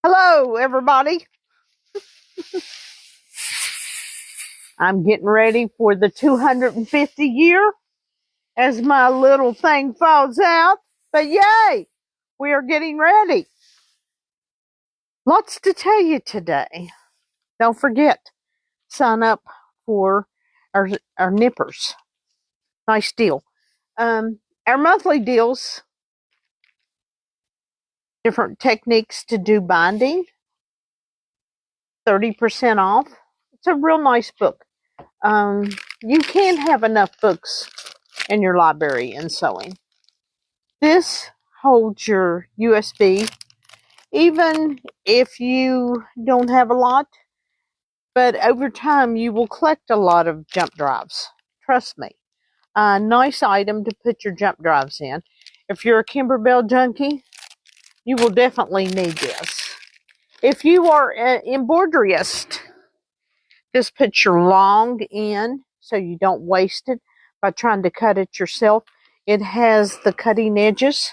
Hello, everybody. I'm getting ready for the 250 year as my little thing falls out. But yay, we are getting ready. Lots to tell you today. Don't forget, sign up for our nippers. Nice deal. Our monthly deals, different techniques to do binding, 30% off. It's a real nice book. You can't have enough books in your library in sewing. This holds your USB, even if you don't have a lot, but over time you will collect a lot of jump drives. Trust me. A nice item to put your jump drives in. If you're a Kimberbell junkie, you will definitely need this. If you are an embroideryist, this puts your long in so you don't waste it by trying to cut it yourself. It has the cutting edges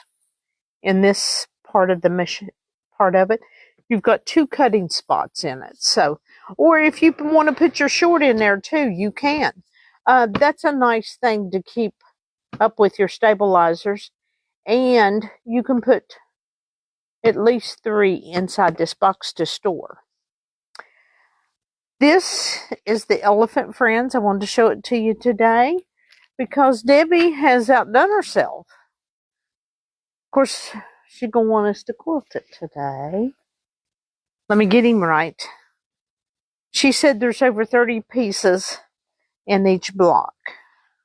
in this part of the mission part of it. You've got two cutting spots in it. So, or if you want to put your short in there too, you can. That's a nice thing to keep up with your stabilizers. And you can put at least 3 inside this box to store. This is the elephant, friends. I wanted to show it to you today because Debbie has outdone herself. Of course, she's going to want us to quilt it today. Let me get him right. She said there's over 30 pieces in each block.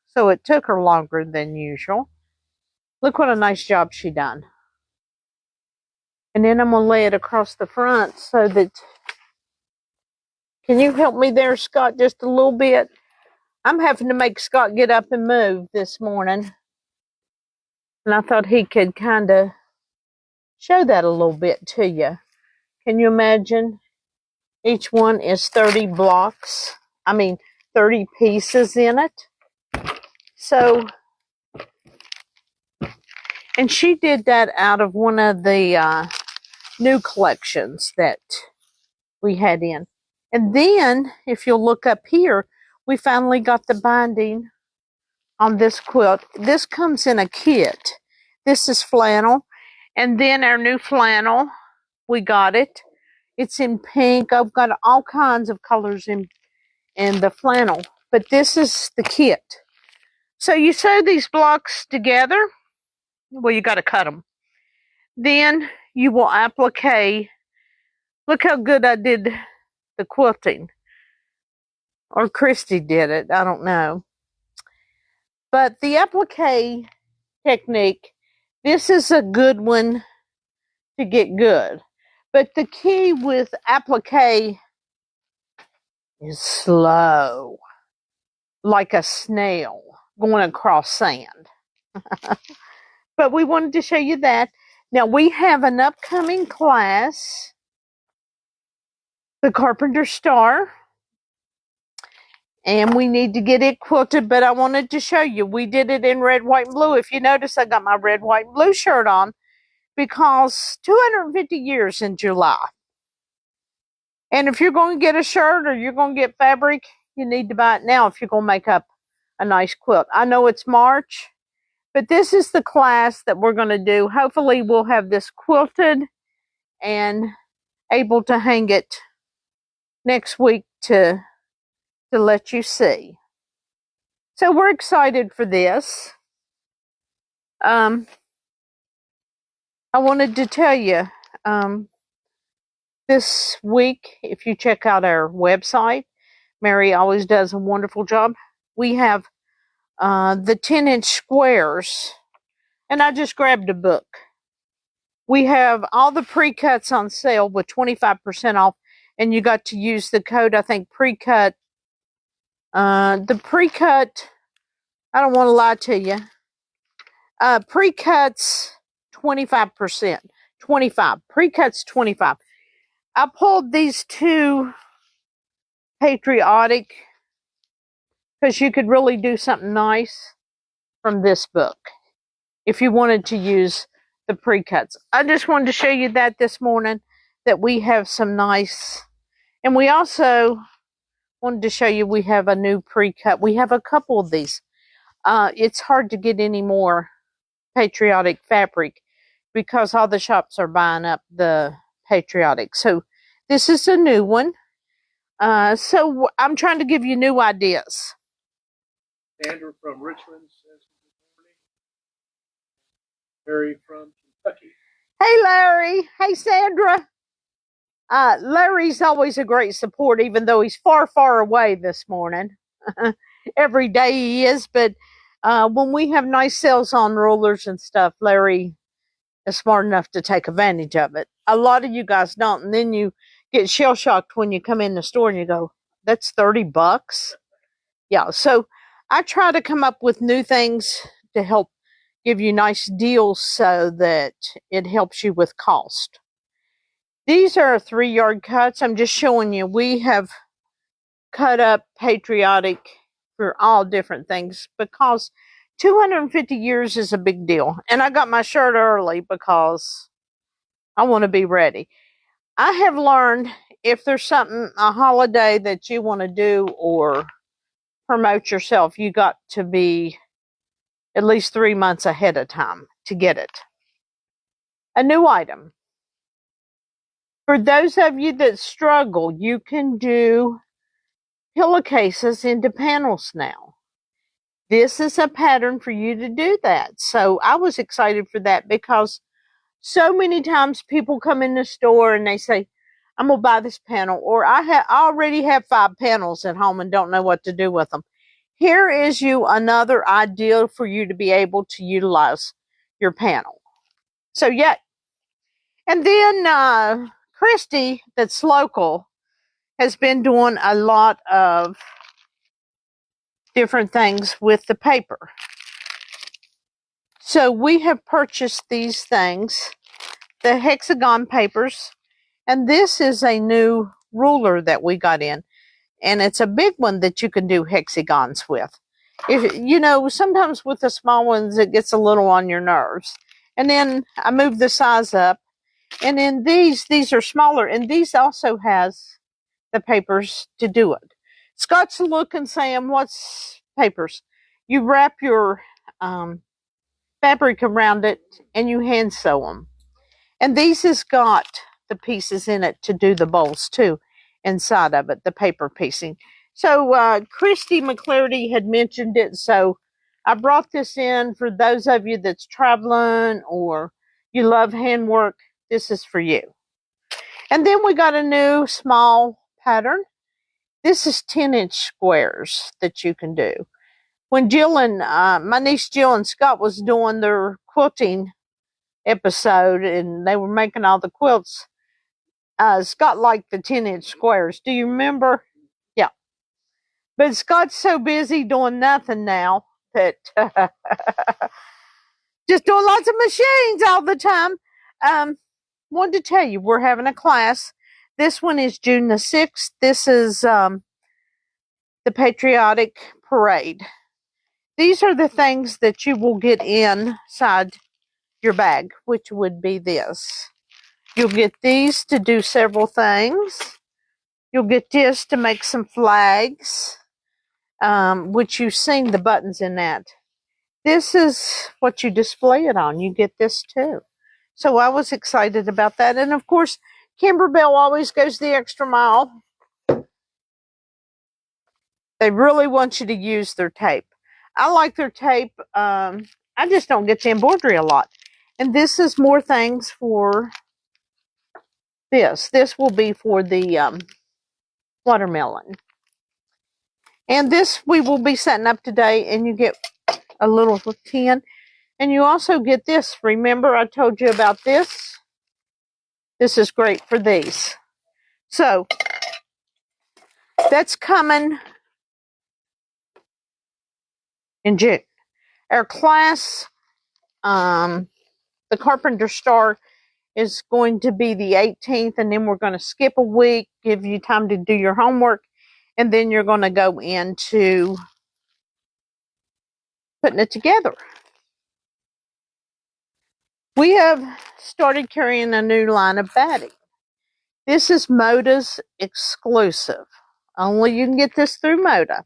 So it took her longer than usual. Look what a nice job she done. And then I'm going to lay it across the front so that... Can you help me there, Scott, just a little bit? I'm having to make Scott get up and move this morning. And I thought he could kind of show that a little bit to you. Can you imagine? Each one is 30 blocks. 30 pieces in it. So, and she did that out of one of the new collections that we had in. And then, if you'll look up here, we finally got the binding on this quilt. This comes in a kit. This is flannel. And then our new flannel, we got it. It's in pink. I've got all kinds of colors in the flannel. But this is the kit. So you sew these blocks together. Well, you got to cut them. Then you will applique. Look how good I did the quilting. Or Christy did it. I don't know. But the applique technique, this is a good one to get good. But the key with applique is slow. Like a snail going across sand. But we wanted to show you that. Now we have an upcoming class, the Carpenter Star. And we need to get it quilted, but I wanted to show you. We did it in red, white, and blue. If you notice, I got my red, white, and blue shirt on because 250 years in July. And if you're going to get a shirt or you're going to get fabric, you need to buy it now if you're going to make up a nice quilt. I know it's March, but this is the class that we're going to do. Hopefully, we'll have this quilted and able to hang it next week to let you see. So we're excited for this. I wanted to tell you, this week, if you check out our website, Mary always does a wonderful job. We have the 10-inch squares, and I just grabbed a book. We have all the pre-cuts on sale with 25% off, and you got to use the code, I think, pre-cut. The pre-cut, I don't want to lie to you. Pre-cuts, 25%. 25. Pre-cuts, 25. I pulled these two patriotic because you could really do something nice from this book if you wanted to use the pre-cuts. I just wanted to show you that this morning that we have some nice, and we also wanted to show you we have a new pre-cut. We have a couple of these. It's hard to get any more patriotic fabric because all the shops are buying up the patriotic. So this is a new one. So I'm trying to give you new ideas. Sandra from Richmond says good morning. Larry from Kentucky. Hey, Larry. Hey, Sandra. Larry's always a great support, even though he's far, far away this morning. Every day he is, but when we have nice sales on rulers and stuff, Larry is smart enough to take advantage of it. A lot of you guys don't, and then you get shell-shocked when you come in the store and you go, that's $30? Yeah, so I try to come up with new things to help give you nice deals so that it helps you with cost. These are 3-yard cuts. I'm just showing you. We have cut up patriotic for all different things because 250 years is a big deal. And I got my shirt early because I want to be ready. I have learned if there's something, a holiday that you want to do or promote yourself, you got to be at least 3 months ahead of time to get it. A new item. For those of you that struggle, you can do pillowcases into panels now. This is a pattern for you to do that. So I was excited for that because so many times people come in the store and they say, I'm going to buy this panel, or I already have 5 panels at home and don't know what to do with them. Here is you another idea for you to be able to utilize your panel. So yeah. And then Christy, that's local, has been doing a lot of different things with the paper. So we have purchased these things, the hexagon papers, and this is a new ruler that we got in, and it's a big one that you can do hexagons with. If you know, sometimes with the small ones it gets a little on your nerves. And then I moved the size up, and then these are smaller, and these also has the papers to do it. Scott's looking, saying, what's papers? You wrap your fabric around it and you hand sew them. And these has got the pieces in it to do the bowls too, inside of it, the paper piecing. So Christy McClarty had mentioned it, so I brought this in for those of you that's traveling or you love handwork. This is for you. And then we got a new small pattern. This is 10-inch squares that you can do. When Jill and my niece Jill and Scott was doing their quilting episode and they were making all the quilts, Scott liked the 10-inch squares. Do you remember? Yeah. But Scott's so busy doing nothing now that just doing lots of machines all the time. Wanted to tell you, we're having a class. This one is June the 6th. This is the Patriotic Parade. These are the things that you will get inside your bag, which would be this. You'll get these to do several things. You'll get this to make some flags, which you've seen the buttons in that. This is what you display it on. You get this too. So I was excited about that. And of course, Kimberbell always goes the extra mile. They really want you to use their tape. I like their tape. I just don't get to embroidery a lot. And this is more things for this. This will be for the watermelon. And this we will be setting up today, and you get a little tin. And you also get this. Remember I told you about this? This is great for these. So that's coming in June. Our class, the Carpenter Star, is going to be the 18th, and then we're going to skip a week, give you time to do your homework, and then you're going to go into putting it together. We have started carrying a new line of batting. This is Moda's exclusive. Only you can get this through Moda.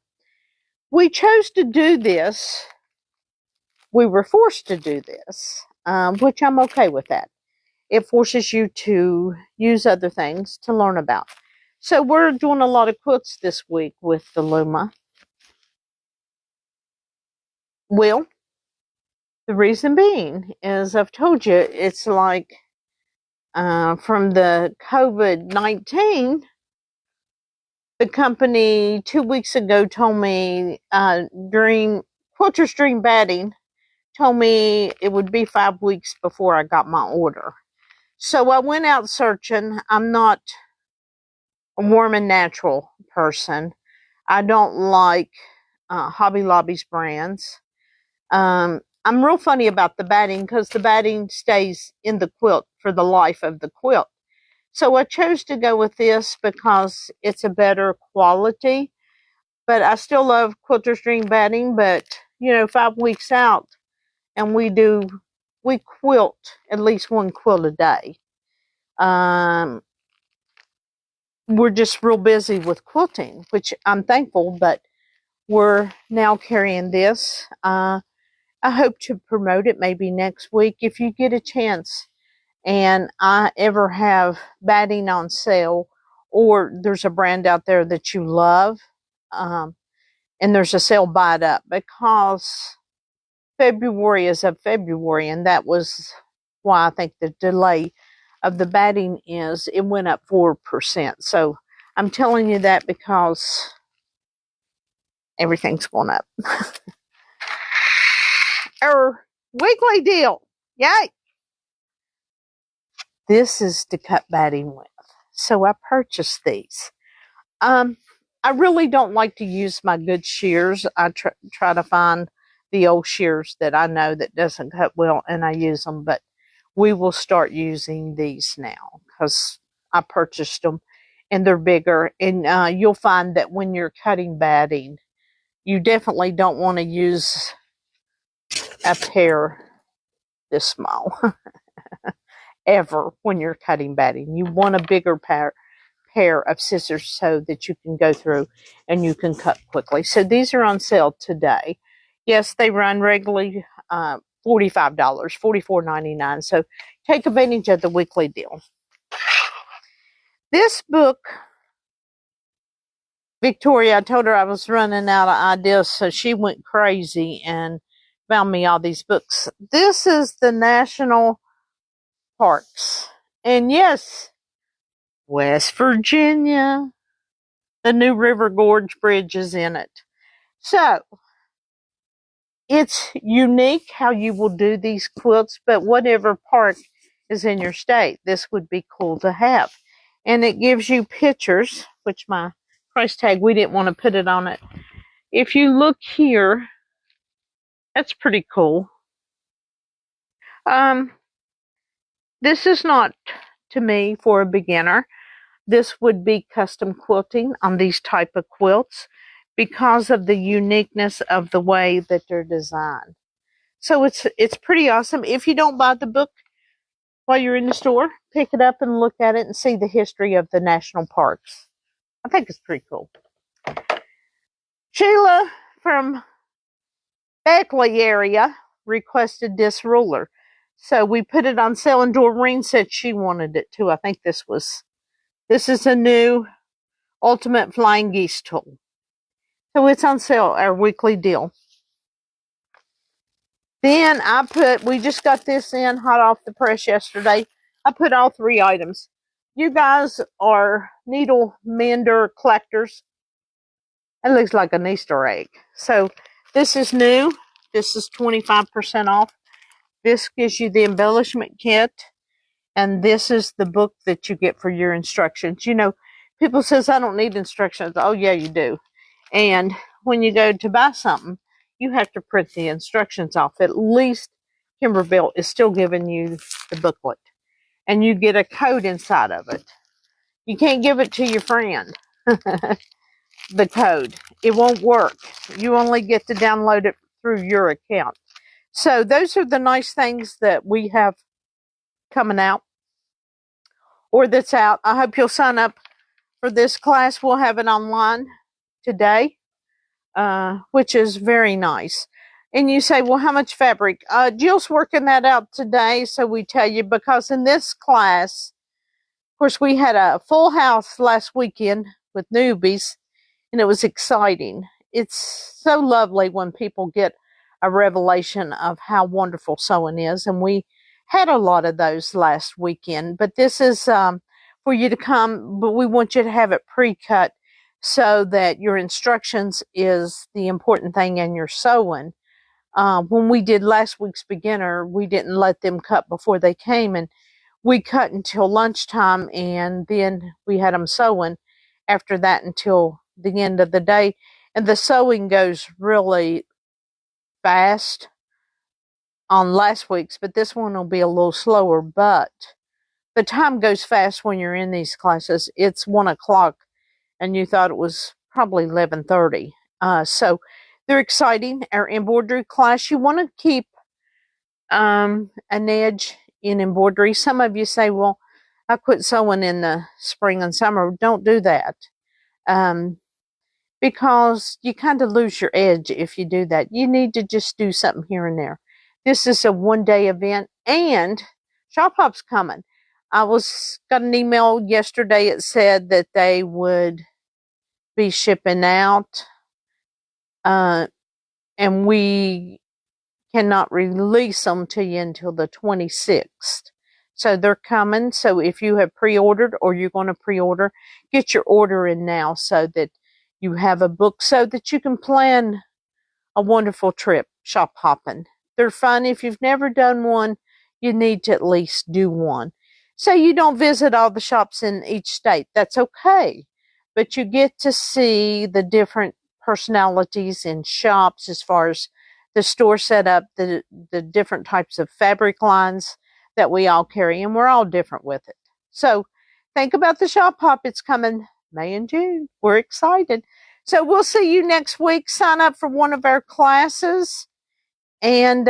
We chose to do this. We were forced to do this, which I'm okay with that. It forces you to use other things to learn about. So we're doing a lot of quilts this week with the Luma. Well, the reason being is I've told you it's like from the COVID-19, the company 2 weeks ago told me during Quilter's Dream Batting, told me it would be 5 weeks before I got my order. So I went out searching. I'm not a warm and natural person. I don't like Hobby Lobby's brands. I'm real funny about the batting because the batting stays in the quilt for the life of the quilt. So I chose to go with this because it's a better quality. But I still love Quilter's Dream batting. But, 5 weeks out, and we quilt at least one quilt a day. We're just real busy with quilting, which I'm thankful, but we're now carrying this. I hope to promote it maybe next week if you get a chance and I ever have batting on sale, or there's a brand out there that you love, and there's a sale, buy it up, because February is of February, and that was why I think the delay of the batting is it went up 4%. So I'm telling you that because everything's going up. Our weekly deal. Yay! This is to cut batting with. So I purchased these. I really don't like to use my good shears. I try to find the old shears that I know that doesn't cut well, and I use them. But we will start using these now because I purchased them, and they're bigger. And you'll find that when you're cutting batting, you definitely don't want to use a pair this small ever when you're cutting batting. You want a bigger pair of scissors so that you can go through and you can cut quickly. So these are on sale today. Yes, they run regularly $45, $44.99. So take advantage of the weekly deal. This book, Victoria, I told her I was running out of ideas, so she went crazy and found me all these books. This is the National Parks. And yes, West Virginia. The new River Gorge Bridge is in it. So, it's unique how you will do these quilts, but whatever park is in your state, this would be cool to have. And it gives you pictures, which my price tag, we didn't want to put it on it. If you look here, that's pretty cool. This is not, to me, for a beginner. This would be custom quilting on these type of quilts because of the uniqueness of the way that they're designed. So it's pretty awesome. If you don't buy the book while you're in the store, pick it up and look at it and see the history of the national parks. I think it's pretty cool. Sheila from Beckley area requested this ruler. So we put it on sale, and Doreen said she wanted it too. I think this is a new Ultimate Flying Geese tool. So it's on sale, our weekly deal. Then we just got this in hot off the press yesterday. I put all 3 items. You guys are needle mender collectors. It looks like an Easter egg. So this is new. This is 25% off. This gives you the embellishment kit. And this is the book that you get for your instructions. People says, I don't need instructions. Oh, yeah, you do. And when you go to buy something, you have to print the instructions off. At least Kimberville is still giving you the booklet. And you get a code inside of it. You can't give it to your friend, the code. It won't work. You only get to download it through your account. So those are the nice things that we have coming out. or that's out. I hope you'll sign up for this class. We'll have it online today, which is very nice. And you say, well, how much fabric? Jill's working that out today, so we tell you, because in this class, of course, we had a full house last weekend with newbies, and it was exciting. It's so lovely when people get a revelation of how wonderful sewing is, and we had a lot of those last weekend. But this is for you to come, but we want you to have it pre-cut so that your instructions is the important thing in your sewing. When we did last week's beginner, we didn't let them cut before they came, and we cut until lunchtime, and then we had them sewing after that until the end of the day. And the sewing goes really fast on last week's, but this one will be a little slower. But the time goes fast when you're in these classes. It's 1 o'clock, and you thought it was probably 11:30. So they're exciting. Our embroidery class, you want to keep an edge in embroidery. Some of you say, well, I quit sewing in the spring and summer. Don't do that. Because you kind of lose your edge if you do that. You need to just do something here and there. This is a one-day event, and Shop Hop's coming. I got an email yesterday. It said that they would be shipping out, and we cannot release them to you until the 26th. So they're coming. So if you have pre-ordered or you're going to pre-order, get your order in now so that you have a book so that you can plan a wonderful trip shop hopping. They're fun. If you've never done one, you need to at least do one. So you don't visit all the shops in each state. That's okay. But you get to see the different personalities in shops as far as the store setup, the different types of fabric lines that we all carry, and we're all different with it. So think about the shop hop. It's coming May and June. We're excited. So we'll see you next week. Sign up for one of our classes and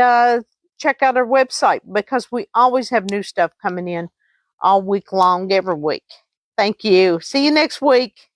check out our website, because we always have new stuff coming in all week long, every week. Thank you. See you next week.